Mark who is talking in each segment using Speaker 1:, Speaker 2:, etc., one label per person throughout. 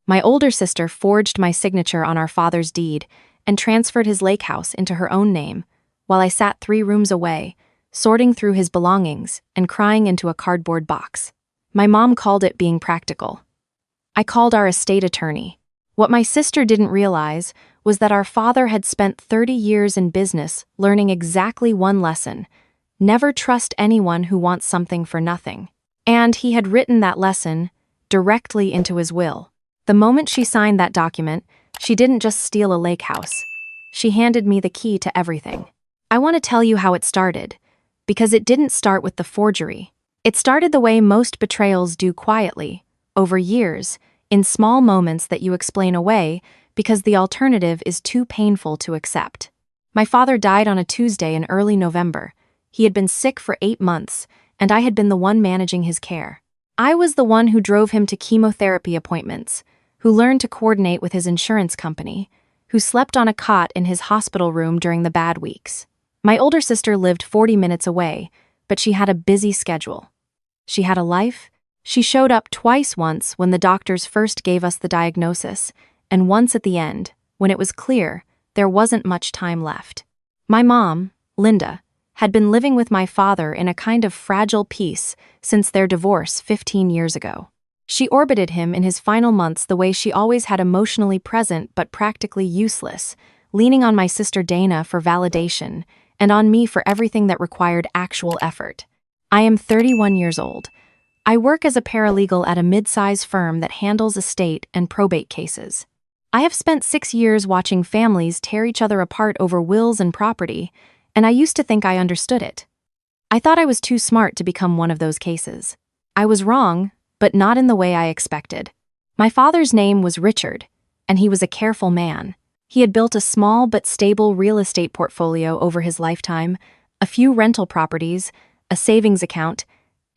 Speaker 1: My older sister forged my signature on our father's deed and transferred his lake house into her own name, while I sat 3 rooms away, sorting through his belongings and crying into a cardboard box. My mom called it being practical. I called our estate attorney. What my sister didn't realize was that our father had spent 30 years in business learning exactly one lesson: never trust anyone who wants something for nothing. And he had written that lesson directly into his will. The moment she signed that document, she didn't just steal a lake house. She handed me the key to everything. I want to tell you how it started, because it didn't start with the forgery. It started the way most betrayals do, quietly, over years, in small moments that you explain away because the alternative is too painful to accept. My father died on a Tuesday in early November. He had been sick for 8 months, and I had been the one managing his care. I was the one who drove him to chemotherapy appointments, who learned to coordinate with his insurance company, who slept on a cot in his hospital room during the bad weeks. My older sister lived 40 minutes away, but she had a busy schedule. She had a life. She showed up twice, once when the doctors first gave us the diagnosis, and once at the end, when it was clear there wasn't much time left. My mom, Linda, had been living with my father in a kind of fragile peace since their divorce 15 years ago. She orbited him in his final months the way she always had, emotionally present but practically useless, leaning on my sister Dana for validation and on me for everything that required actual effort. I am 31 years old. I work as a paralegal at a mid-size firm that handles estate and probate cases. I have spent 6 years watching families tear each other apart over wills and property, and I used to think I understood it. I thought I was too smart to become one of those cases. I was wrong, but not in the way I expected. My father's name was Richard, and he was a careful man. He had built a small but stable real estate portfolio over his lifetime, a few rental properties, a savings account,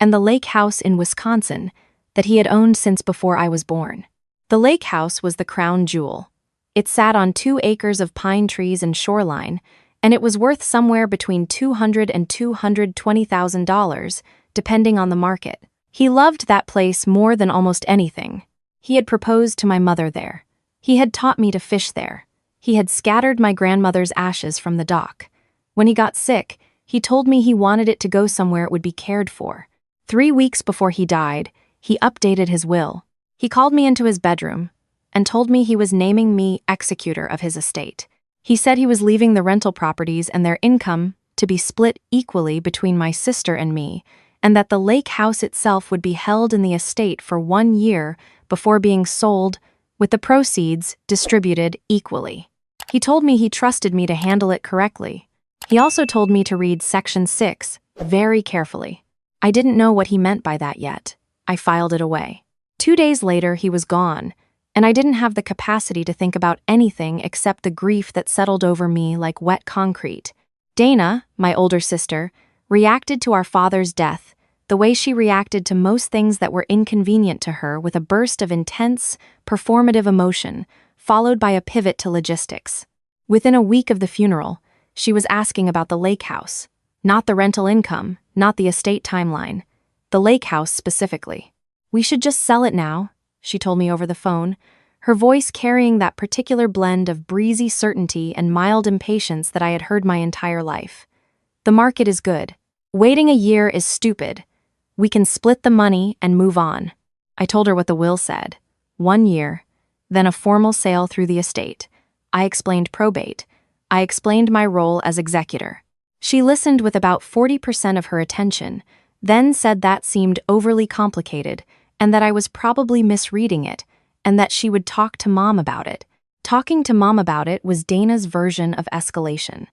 Speaker 1: and the lake house in Wisconsin that he had owned since before I was born. The lake house was the crown jewel. It sat on 2 acres of pine trees and shoreline, and it was worth somewhere between $200,000 and $220,000, depending on the market. He loved that place more than almost anything. He had proposed to my mother there. He had taught me to fish there. He had scattered my grandmother's ashes from the dock. When he got sick, he told me he wanted it to go somewhere it would be cared for. 3 weeks before he died, he updated his will. He called me into his bedroom and told me he was naming me executor of his estate. He said he was leaving the rental properties and their income to be split equally between my sister and me, and that the lake house itself would be held in the estate for 1 year before being sold, with the proceeds distributed equally. He told me he trusted me to handle it correctly. He also told me to read Section 6 very carefully. I didn't know what he meant by that yet. I filed it away. 2 days later, he was gone, and I didn't have the capacity to think about anything except the grief that settled over me like wet concrete. Dana, my older sister, reacted to our father's death the way she reacted to most things that were inconvenient to her, with a burst of intense, performative emotion, followed by a pivot to logistics. Within a week of the funeral, she was asking about the lake house, not the rental income, not the estate timeline, the lake house specifically. "We should just sell it now," she told me over the phone, her voice carrying that particular blend of breezy certainty and mild impatience that I had heard my entire life. "The market is good. Waiting a year is stupid. We can split the money and move on." I told her what the will said. 1 year, then a formal sale through the estate. I explained probate. I explained my role as executor. She listened with about 40% of her attention, then said that seemed overly complicated and that I was probably misreading it, and that she would talk to Mom about it. Talking to Mom about it was Dana's version of escalation.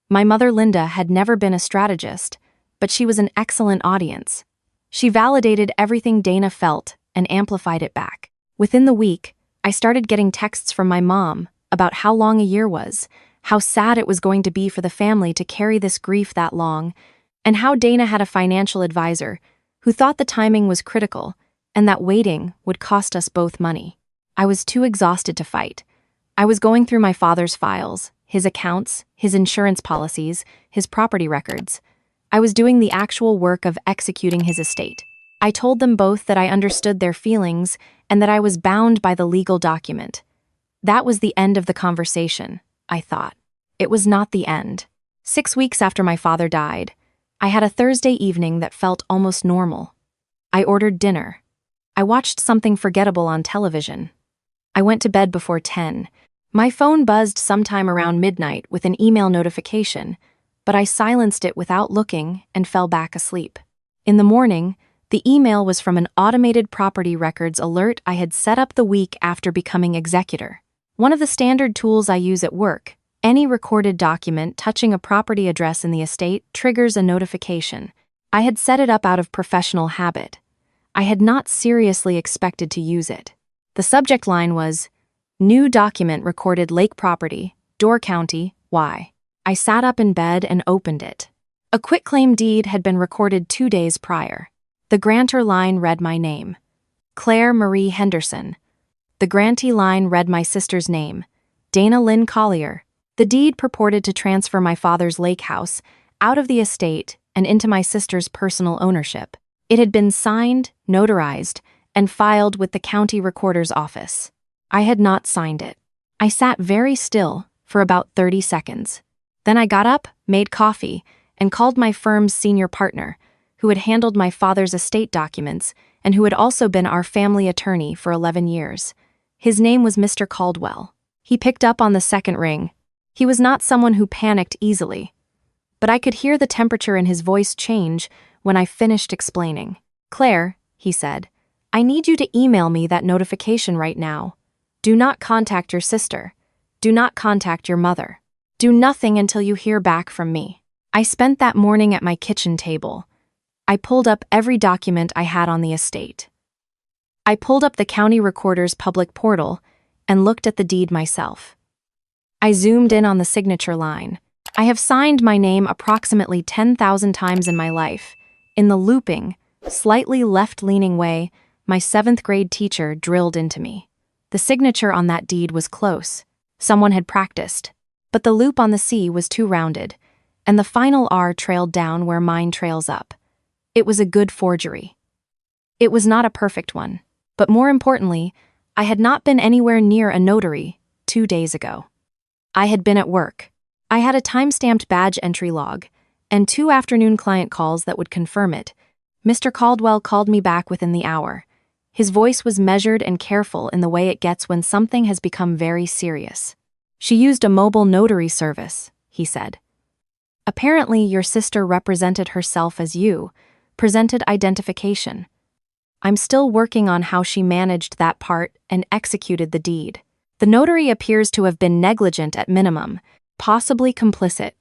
Speaker 1: My mother Linda had never been a strategist, but she was an excellent audience. She validated everything Dana felt and amplified it back. Within the week, I started getting texts from my mom about how long a year was, how sad it was going to be for the family to carry this grief that long, and how Dana had a financial advisor who thought the timing was critical and that waiting would cost us both money. I was too exhausted to fight. I was going through my father's files, his accounts, his insurance policies, his property records. I was doing the actual work of executing his estate. I told them both that I understood their feelings and that I was bound by the legal document. That was the end of the conversation, I thought. It was not the end. 6 weeks after my father died, I had a Thursday evening that felt almost normal. I ordered dinner. I watched something forgettable on television. I went to bed before 10. My phone buzzed sometime around midnight with an email notification, but I silenced it without looking and fell back asleep. In the morning, the email was from an automated property records alert I had set up the week after becoming executor. One of the standard tools I use at work. Any recorded document touching a property address in the estate triggers a notification. I had set it up out of professional habit. I had not seriously expected to use it. The subject line was, "New document recorded Lake Property, Door County, Y." I sat up in bed and opened it. A quitclaim deed had been recorded 2 days prior. The grantor line read my name, Claire Marie Henderson. The grantee line read my sister's name, Dana Lynn Collier. The deed purported to transfer my father's lake house out of the estate and into my sister's personal ownership. It had been signed, notarized, and filed with the county recorder's office. I had not signed it. I sat very still for about 30 seconds. Then I got up, made coffee, and called my firm's senior partner, who had handled my father's estate documents and who had also been our family attorney for 11 years. His name was Mr. Caldwell. He picked up on the second ring. He was not someone who panicked easily, but I could hear the temperature in his voice change when I finished explaining. "Claire," he said, "I need you to email me that notification right now. Do not contact your sister. Do not contact your mother. Do nothing until you hear back from me." I spent that morning at my kitchen table. I pulled up every document I had on the estate. I pulled up the county recorder's public portal and looked at the deed myself. I zoomed in on the signature line. I have signed my name approximately 10,000 times in my life. In the looping, slightly left-leaning way, my 7th grade teacher drilled into me. The signature on that deed was close. Someone had practiced. But the loop on the C was too rounded, and the final R trailed down where mine trails up. It was a good forgery. It was not a perfect one, but more importantly, I had not been anywhere near a notary 2 days ago. I had been at work. I had a time-stamped badge entry log, and 2 afternoon client calls that would confirm it. Mr. Caldwell called me back within the hour. His voice was measured and careful in the way it gets when something has become very serious. "She used a mobile notary service," he said. "Apparently your sister represented herself as you, presented identification. I'm still working on how she managed that part and executed the deed. The notary appears to have been negligent at minimum, possibly complicit.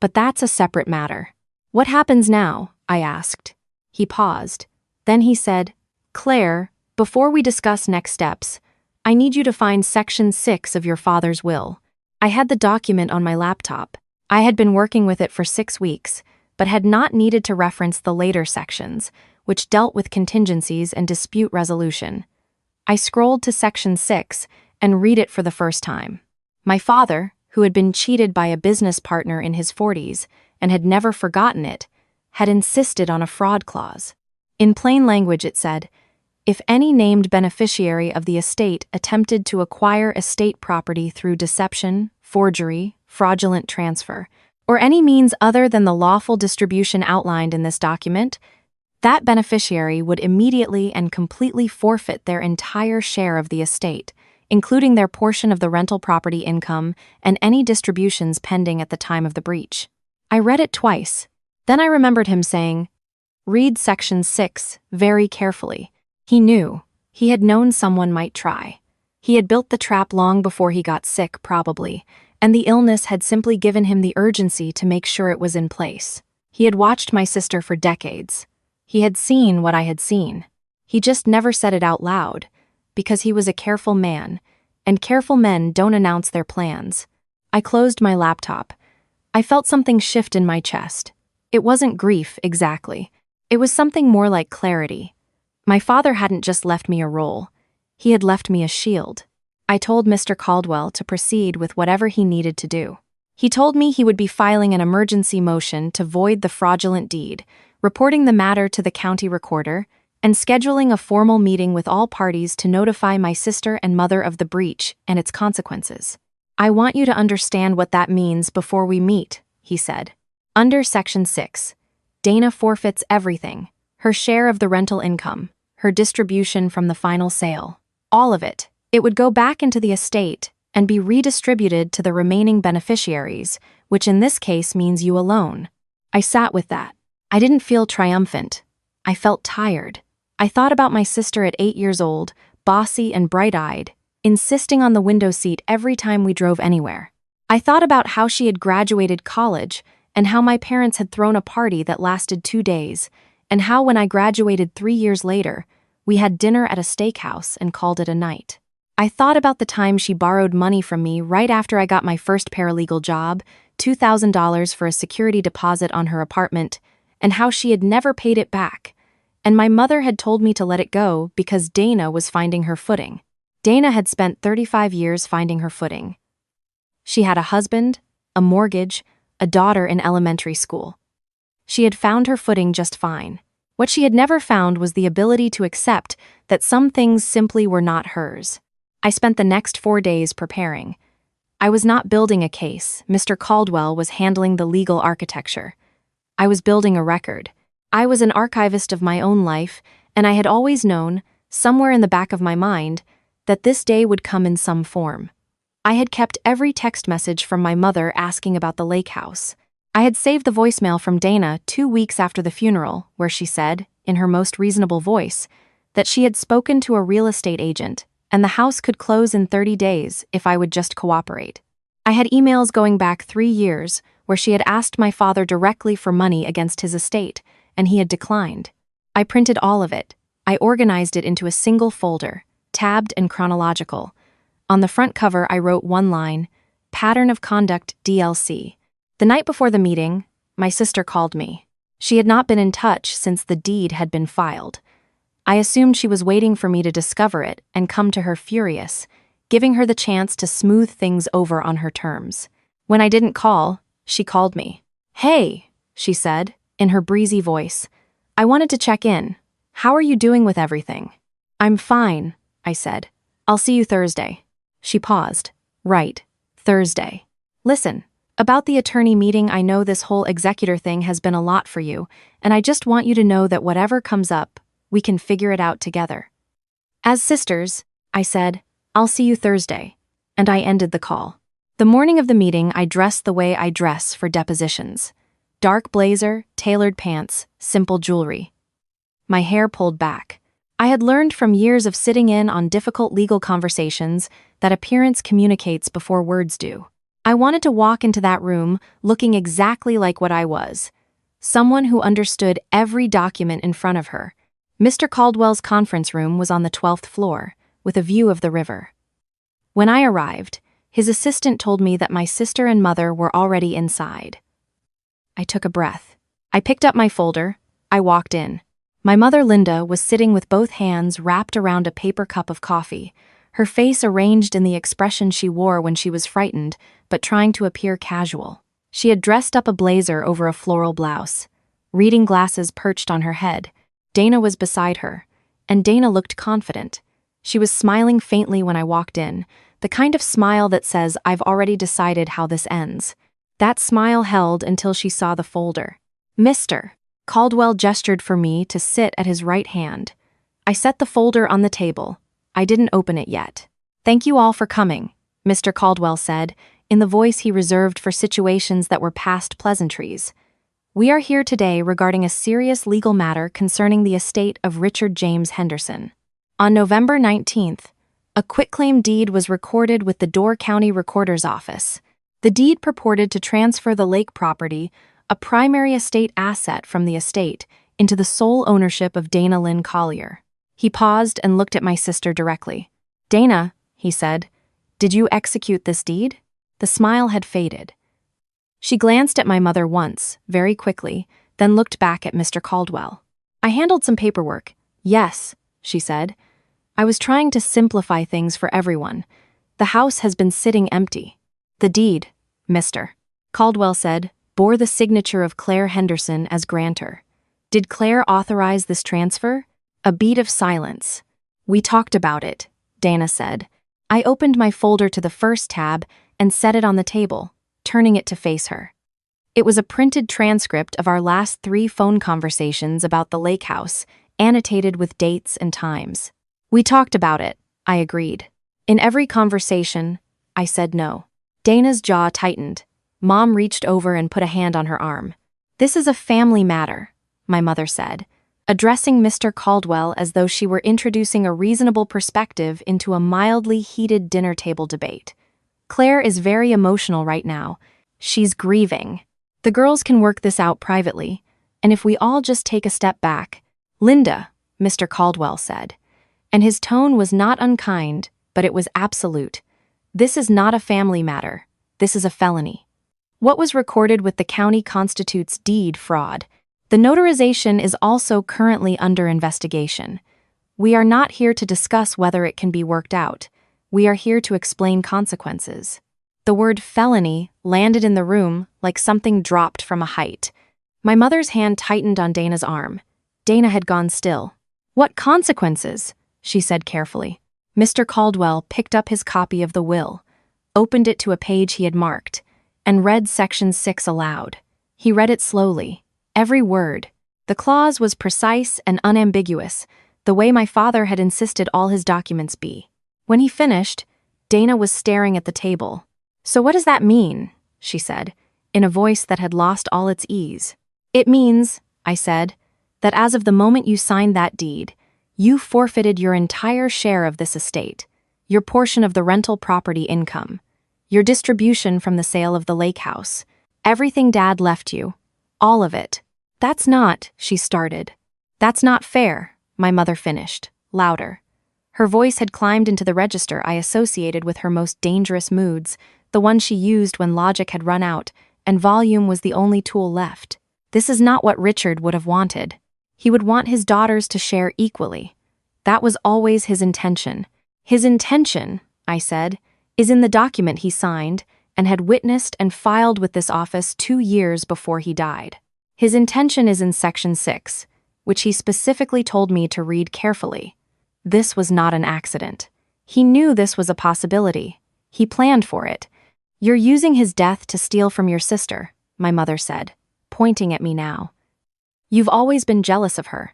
Speaker 1: But that's a separate matter." "What happens now?" I asked. He paused. Then he said, "Claire, before we discuss next steps, I need you to find Section 6 of your father's will." I had the document on my laptop. I had been working with it for 6 weeks, but had not needed to reference the later sections, which dealt with contingencies and dispute resolution. I scrolled to Section 6 and read it for the first time. My father, who had been cheated by a business partner in his 40s and had never forgotten it, had insisted on a fraud clause. In plain language it said, "If any named beneficiary of the estate attempted to acquire estate property through deception, forgery, fraudulent transfer, or any means other than the lawful distribution outlined in this document, that beneficiary would immediately and completely forfeit their entire share of the estate, including their portion of the rental property income and any distributions pending at the time of the breach." I read it twice. Then I remembered him saying, "Read Section 6 very carefully." He knew. He had known someone might try. He had built the trap long before he got sick, probably, and the illness had simply given him the urgency to make sure it was in place. He had watched my sister for decades. He had seen what I had seen. He just never said it out loud, because he was a careful man, and careful men don't announce their plans. I closed my laptop. I felt something shift in my chest. It wasn't grief, exactly. It was something more like clarity. My father hadn't just left me a role. He had left me a shield. I told Mr. Caldwell to proceed with whatever he needed to do. He told me he would be filing an emergency motion to void the fraudulent deed, reporting the matter to the county recorder, and scheduling a formal meeting with all parties to notify my sister and mother of the breach and its consequences. I want you to understand what that means before we meet, he said. Under Section 6, Dana forfeits everything: her share of the rental income, her distribution from the final sale, all of it. It would go back into the estate and be redistributed to the remaining beneficiaries, which in this case means you alone. I sat with that. I didn't feel triumphant. I felt tired. I thought about my sister at 8 years old, bossy and bright-eyed, insisting on the window seat every time we drove anywhere. I thought about how she had graduated college and how my parents had thrown a party that lasted 2 days, and how when I graduated 3 years later, we had dinner at a steakhouse and called it a night. I thought about the time she borrowed money from me right after I got my first paralegal job, $2,000 for a security deposit on her apartment, and how she had never paid it back, and my mother had told me to let it go because Dana was finding her footing. Dana had spent 35 years finding her footing. She had a husband, a mortgage, a daughter in elementary school. She had found her footing just fine. What she had never found was the ability to accept that some things simply were not hers. I spent the next 4 days preparing. I was not building a case. Mr. Caldwell was handling the legal architecture. I was building a record. I was an archivist of my own life, and I had always known, somewhere in the back of my mind, that this day would come in some form. I had kept every text message from my mother asking about the lake house. I had saved the voicemail from Dana 2 weeks after the funeral, where she said, in her most reasonable voice, that she had spoken to a real estate agent, and the house could close in 30 days if I would just cooperate. I had emails going back 3 years, where she had asked my father directly for money against his estate, and he had declined. I printed all of it. I organized it into a single folder, tabbed and chronological. On the front cover, I wrote one line, Pattern of Conduct DLC. The night before the meeting, my sister called me. She had not been in touch since the deed had been filed. I assumed she was waiting for me to discover it and come to her furious, giving her the chance to smooth things over on her terms. When I didn't call, she called me. Hey, she said, in her breezy voice. I wanted to check in. How are you doing with everything? I'm fine, I said. I'll see you Thursday. She paused. Right, Thursday. Listen, about the attorney meeting, I know this whole executor thing has been a lot for you, and I just want you to know that whatever comes up, we can figure it out together. As sisters, I said, I'll see you Thursday, and I ended the call. The morning of the meeting, I dressed the way I dress for depositions. Dark blazer, tailored pants, simple jewelry. My hair pulled back. I had learned from years of sitting in on difficult legal conversations that appearance communicates before words do. I wanted to walk into that room looking exactly like what I was, someone who understood every document in front of her. Mr. Caldwell's conference room was on the 12th floor, with a view of the river. When I arrived, his assistant told me that my sister and mother were already inside. I took a breath. I picked up my folder. I walked in. My mother, Linda, was sitting with both hands wrapped around a paper cup of coffee, her face arranged in the expression she wore when she was frightened, but trying to appear casual. She had dressed up a blazer over a floral blouse. Reading glasses perched on her head. Dana was beside her, and Dana looked confident. She was smiling faintly when I walked in, the kind of smile that says, I've already decided how this ends. That smile held until she saw the folder. Mr. Caldwell gestured for me to sit at his right hand. I set the folder on the table. I didn't open it yet. Thank you all for coming, Mr. Caldwell said, in the voice he reserved for situations that were past pleasantries. We are here today regarding a serious legal matter concerning the estate of Richard James Henderson. On November 19th, a quitclaim deed was recorded with the Door County Recorder's Office. The deed purported to transfer the lake property, a primary estate asset from the estate, into the sole ownership of Dana Lynn Collier. He paused and looked at my sister directly. Dana, he said, did you execute this deed? The smile had faded. She glanced at my mother once, very quickly, then looked back at Mr. Caldwell. I handled some paperwork. Yes, she said. I was trying to simplify things for everyone. The house has been sitting empty. The deed, Mr. Caldwell said, bore the signature of Claire Henderson as grantor. Did Claire authorize this transfer? A beat of silence. We talked about it, Dana said. I opened my folder to the first tab and set it on the table, turning it to face her. It was a printed transcript of our last 3 phone conversations about the lake house, annotated with dates and times. We talked about it, I agreed. In every conversation, I said no. Dana's jaw tightened. Mom reached over and put a hand on her arm. This is a family matter, my mother said, addressing Mr. Caldwell as though she were introducing a reasonable perspective into a mildly heated dinner table debate. Claire is very emotional right now. She's grieving. The girls can work this out privately, and if we all just take a step back. Linda, Mr. Caldwell said, and his tone was not unkind, but it was absolute. This is not a family matter. This is a felony. What was recorded with the county constitutes deed fraud. The notarization is also currently under investigation. We are not here to discuss whether it can be worked out. We are here to explain consequences. The word felony landed in the room like something dropped from a height. My mother's hand tightened on Dana's arm. Dana had gone still. What consequences? She said carefully. Mr. Caldwell picked up his copy of the will, opened it to a page he had marked, and read Section 6 aloud. He read it slowly, every word. The clause was precise and unambiguous, the way my father had insisted all his documents be. When he finished, Dana was staring at the table. So what does that mean? She said, in a voice that had lost all its ease. It means, I said, that as of the moment you signed that deed, you forfeited your entire share of this estate, your portion of the rental property income, your distribution from the sale of the lake house, everything Dad left you, all of it. That's not, she started. That's not fair, my mother finished, louder. Her voice had climbed into the register I associated with her most dangerous moods, the one she used when logic had run out, and volume was the only tool left. This is not what Richard would have wanted. He would want his daughters to share equally. That was always his intention. His intention, I said, is in the document he signed and had witnessed and filed with this office 2 years before he died. His intention is in Section 6, which he specifically told me to read carefully. This was not an accident. He knew this was a possibility. He planned for it. You're using his death to steal from your sister, my mother said, pointing at me now. You've always been jealous of her.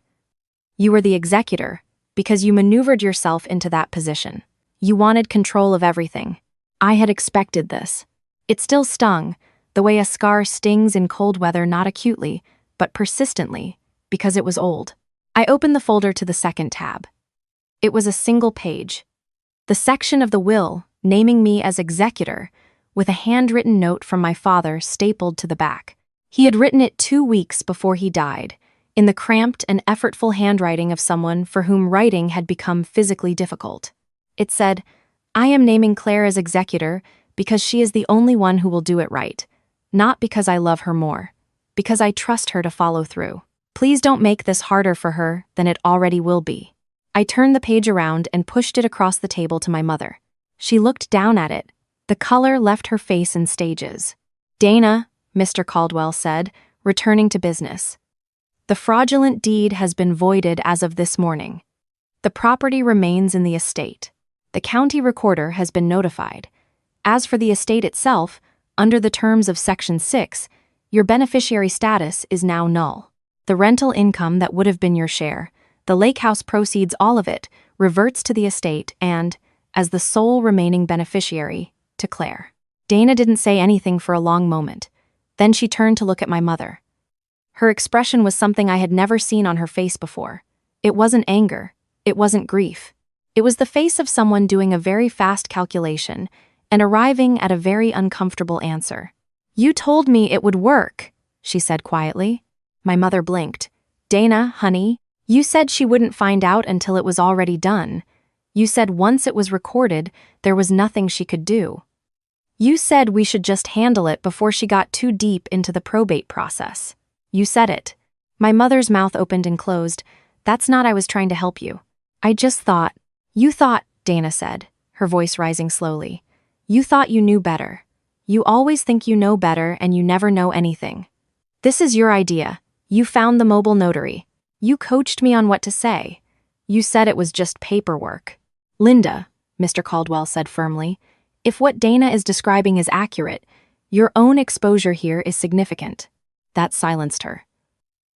Speaker 1: You were the executor because you maneuvered yourself into that position. You wanted control of everything. I had expected this. It still stung, the way a scar stings in cold weather, not acutely, but persistently, because it was old. I opened the folder to the second tab. It was a single page. The section of the will naming me as executor, with a handwritten note from my father stapled to the back. He had written it 2 weeks before he died, in the cramped and effortful handwriting of someone for whom writing had become physically difficult. It said, I am naming Claire as executor because she is the only one who will do it right, not because I love her more, because I trust her to follow through. Please don't make this harder for her than it already will be. I turned the page around and pushed it across the table to my mother. She looked down at it. The color left her face in stages. Dana, Mr. Caldwell said, returning to business. The fraudulent deed has been voided as of this morning. The property remains in the estate. The county recorder has been notified. As for the estate itself, under the terms of Section 6, your beneficiary status is now null. The rental income that would have been your share, the lake house proceeds, all of it, reverts to the estate and, as the sole remaining beneficiary, to Claire. Dana didn't say anything for a long moment. Then she turned to look at my mother. Her expression was something I had never seen on her face before. It wasn't anger. It wasn't grief. It was the face of someone doing a very fast calculation and arriving at a very uncomfortable answer. You told me it would work, she said quietly. My mother blinked. Dana, honey, you said she wouldn't find out until it was already done. You said once it was recorded, there was nothing she could do. You said we should just handle it before she got too deep into the probate process. You said it. My mother's mouth opened and closed. That's not I was trying to help you. I just thought. You thought, Dana said, her voice rising slowly. You thought you knew better. You always think you know better and you never know anything. This is your idea. You found the mobile notary. You coached me on what to say. You said it was just paperwork. Linda, Mr. Caldwell said firmly, if what Dana is describing is accurate, your own exposure here is significant. That silenced her.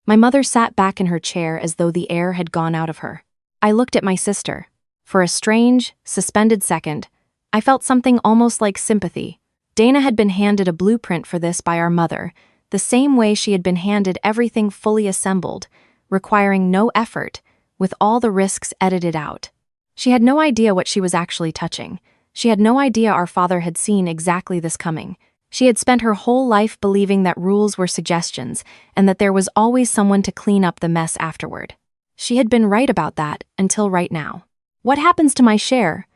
Speaker 1: My mother sat back in her chair as though the air had gone out of her. I looked at my sister. For a strange, suspended second, I felt something almost like sympathy. Dana had been handed a blueprint for this by our mother, the same way she had been handed everything fully assembled, requiring no effort, with all the risks edited out. She had no idea what she was actually touching. She had no idea our father had seen exactly this coming. She had spent her whole life believing that rules were suggestions and that there was always someone to clean up the mess afterward. She had been right about that until right now. What happens to my share?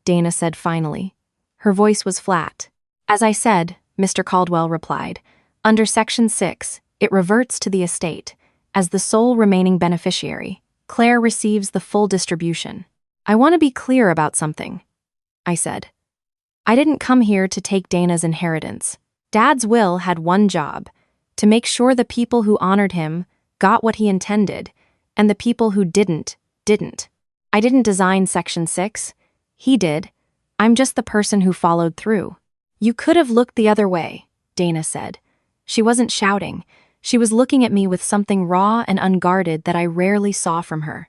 Speaker 1: Dana said finally. Her voice was flat. As I said, Mr. Caldwell replied, under Section 6, it reverts to the estate. As the sole remaining beneficiary, Claire receives the full distribution. I want to be clear about something, I said. I didn't come here to take Dana's inheritance. Dad's will had one job, to make sure the people who honored him got what he intended, and the people who didn't. I didn't design Section 6. He did. I'm just the person who followed through. You could have looked the other way, Dana said. She wasn't shouting. She was looking at me with something raw and unguarded that I rarely saw from her.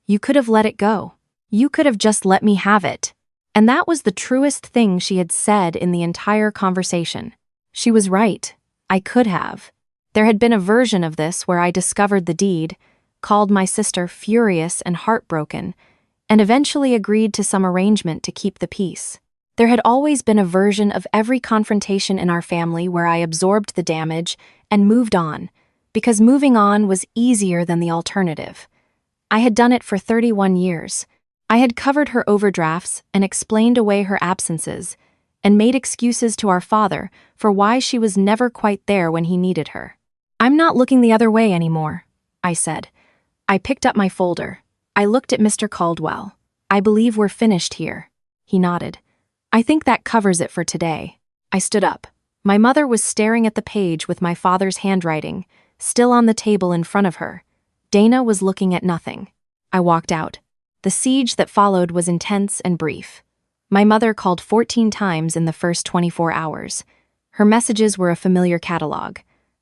Speaker 1: You could have let it go. You could have just let me have it. And that was the truest thing she had said in the entire conversation. She was right. I could have. There had been a version of this where I discovered the deed, called my sister furious and heartbroken, and eventually agreed to some arrangement to keep the peace. There had always been a version of every confrontation in our family where I absorbed the damage and moved on, because moving on was easier than the alternative. I had done it for 31 years. I had covered her overdrafts and explained away her absences, and made excuses to our father for why she was never quite there when he needed her. I'm not looking the other way anymore, I said. I picked up my folder. I looked at Mr. Caldwell. I believe we're finished here. He nodded. I think that covers it for today. I stood up. My mother was staring at the page with my father's handwriting, still on the table in front of her. Dana was looking at nothing. I walked out. The siege that followed was intense and brief. My mother called 14 times in the first 24 hours. Her messages were a familiar catalog.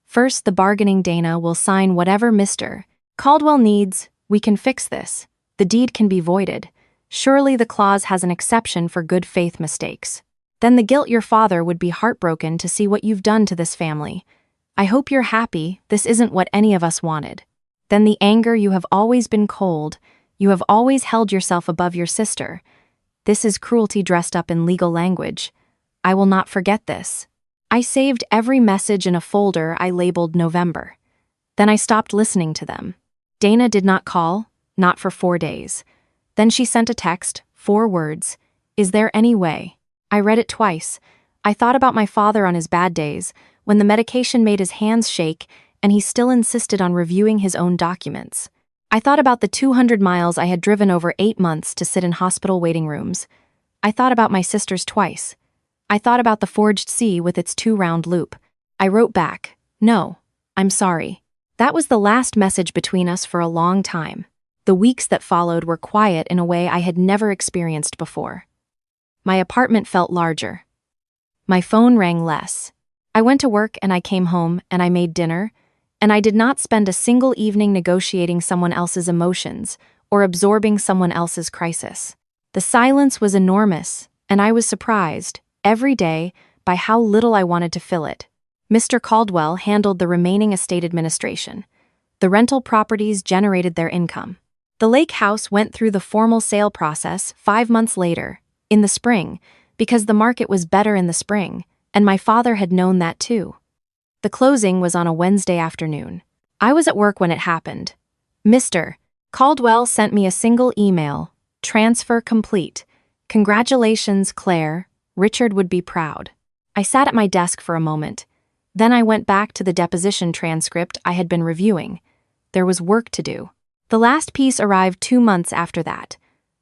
Speaker 1: First, the bargaining Dana will sign whatever Mr. Caldwell needs. We can fix this. The deed can be voided. Surely the clause has an exception for good faith mistakes. Then the guilt your father would be heartbroken to see what you've done to this family. I hope you're happy. This isn't what any of us wanted. Then the anger, you have always been cold. You have always held yourself above your sister. This is cruelty dressed up in legal language. I will not forget this. I saved every message in a folder I labeled November. Then I stopped listening to them. Dana did not call, not for 4 days. Then she sent a text, 4 words. Is there any way? I read it twice. I thought about my father on his bad days, when the medication made his hands shake and he still insisted on reviewing his own documents. I thought about the 200 miles I had driven over 8 months to sit in hospital waiting rooms. I thought about my sisters twice. I thought about the forged C with its 2-round loop. I wrote back, no, I'm sorry. That was the last message between us for a long time. The weeks that followed were quiet in a way I had never experienced before. My apartment felt larger. My phone rang less. I went to work and I came home and I made dinner, and I did not spend a single evening negotiating someone else's emotions or absorbing someone else's crisis. The silence was enormous, and I was surprised, every day, by how little I wanted to fill it. Mr. Caldwell handled the remaining estate administration. The rental properties generated their income. The lake house went through the formal sale process 5 months later, in the spring, because the market was better in the spring, and my father had known that too. The closing was on a Wednesday afternoon. I was at work when it happened. Mr. Caldwell sent me a single email, transfer complete. Congratulations, Claire. Richard would be proud. I sat at my desk for a moment. Then I went back to the deposition transcript I had been reviewing. There was work to do. The last piece arrived 2 months after that.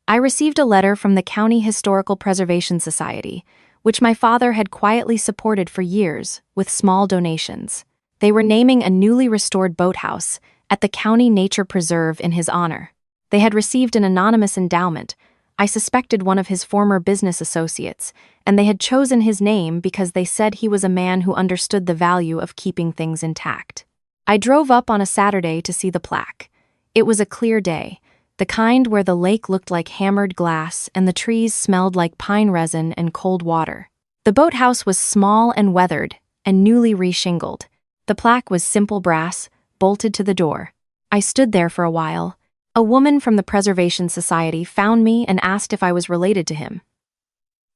Speaker 1: I received a letter from the County Historical Preservation Society, which my father had quietly supported for years with small donations. They were naming a newly restored boathouse at the county nature preserve in his honor. They had received an anonymous endowment. I suspected one of his former business associates, and they had chosen his name because they said he was a man who understood the value of keeping things intact. I drove up on a Saturday to see the plaque. It was a clear day, the kind where the lake looked like hammered glass and the trees smelled like pine resin and cold water. The boathouse was small and weathered and newly reshingled. The plaque was simple brass, bolted to the door. I stood there for a while. A woman from the Preservation Society found me and asked if I was related to him.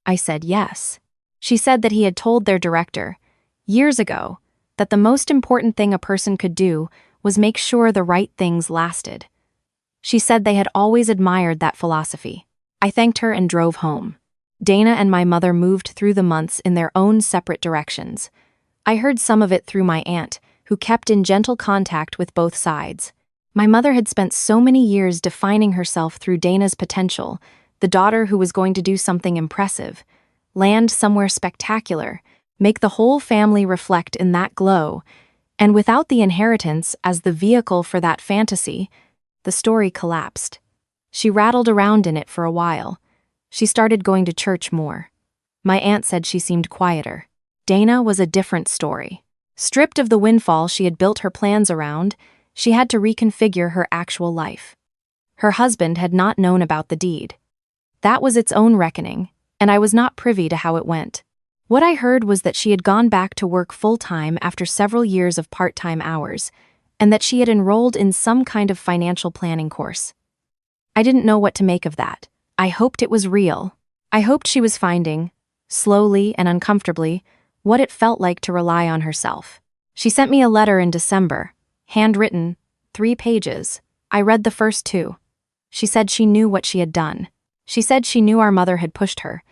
Speaker 1: I said yes. She said that he had told their director, years ago, that the most important thing a person could do was make sure the right things lasted. She said they had always admired that philosophy. I thanked her and drove home. Dana and my mother moved through the months in their own separate directions. I heard some of it through my aunt, who kept in gentle contact with both sides. My mother had spent so many years defining herself through Dana's potential, the daughter who was going to do something impressive, land somewhere spectacular, make the whole family reflect in that glow, and without the inheritance as the vehicle for that fantasy, the story collapsed. She rattled around in it for a while. She started going to church more. My aunt said she seemed quieter. Dana was a different story. Stripped of the windfall she had built her plans around, she had to reconfigure her actual life. Her husband had not known about the deed. That was its own reckoning, and I was not privy to how it went. What I heard was that she had gone back to work full-time after several years of part-time hours, and that she had enrolled in some kind of financial planning course. I didn't know what to make of that. I hoped it was real. I hoped she was finding, slowly and uncomfortably, what it felt like to rely on herself. She sent me a letter in December, handwritten, 3 pages. I read the first 2. She said she knew what she had done. She said she knew our mother had pushed her,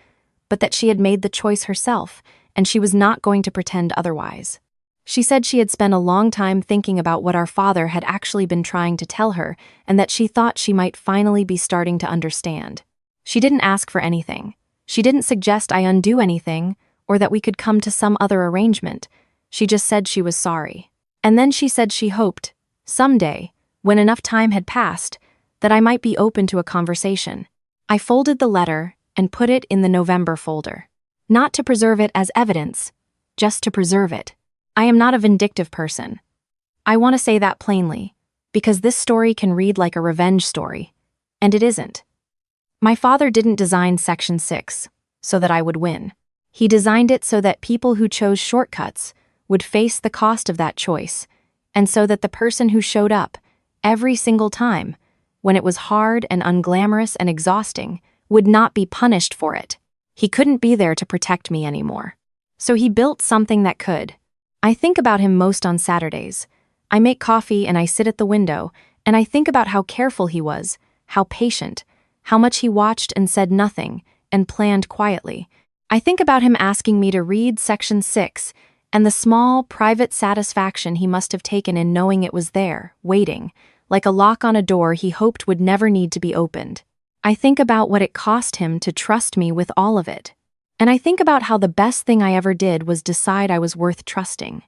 Speaker 1: but that she had made the choice herself, and she was not going to pretend otherwise. She said she had spent a long time thinking about what our father had actually been trying to tell her, and that she thought she might finally be starting to understand. She didn't ask for anything. She didn't suggest I undo anything, or that we could come to some other arrangement. She just said she was sorry. And then she said she hoped, someday, when enough time had passed, that I might be open to a conversation. I folded the letter and put it in the November folder. Not to preserve it as evidence, just to preserve it. I am not a vindictive person. I want to say that plainly, because this story can read like a revenge story, and it isn't. My father didn't design Section 6 so that I would win. He designed it so that people who chose shortcuts would face the cost of that choice, and so that the person who showed up, every single time, when it was hard and unglamorous and exhausting, would not be punished for it. He couldn't be there to protect me anymore. So he built something that could. I think about him most on Saturdays. I make coffee and I sit at the window, and I think about how careful he was, how patient, how much he watched and said nothing, and planned quietly. I think about him asking me to read Section 6, and the small, private satisfaction he must have taken in knowing it was there, waiting, like a lock on a door he hoped would never need to be opened. I think about what it cost him to trust me with all of it. And I think about how the best thing I ever did was decide I was worth trusting.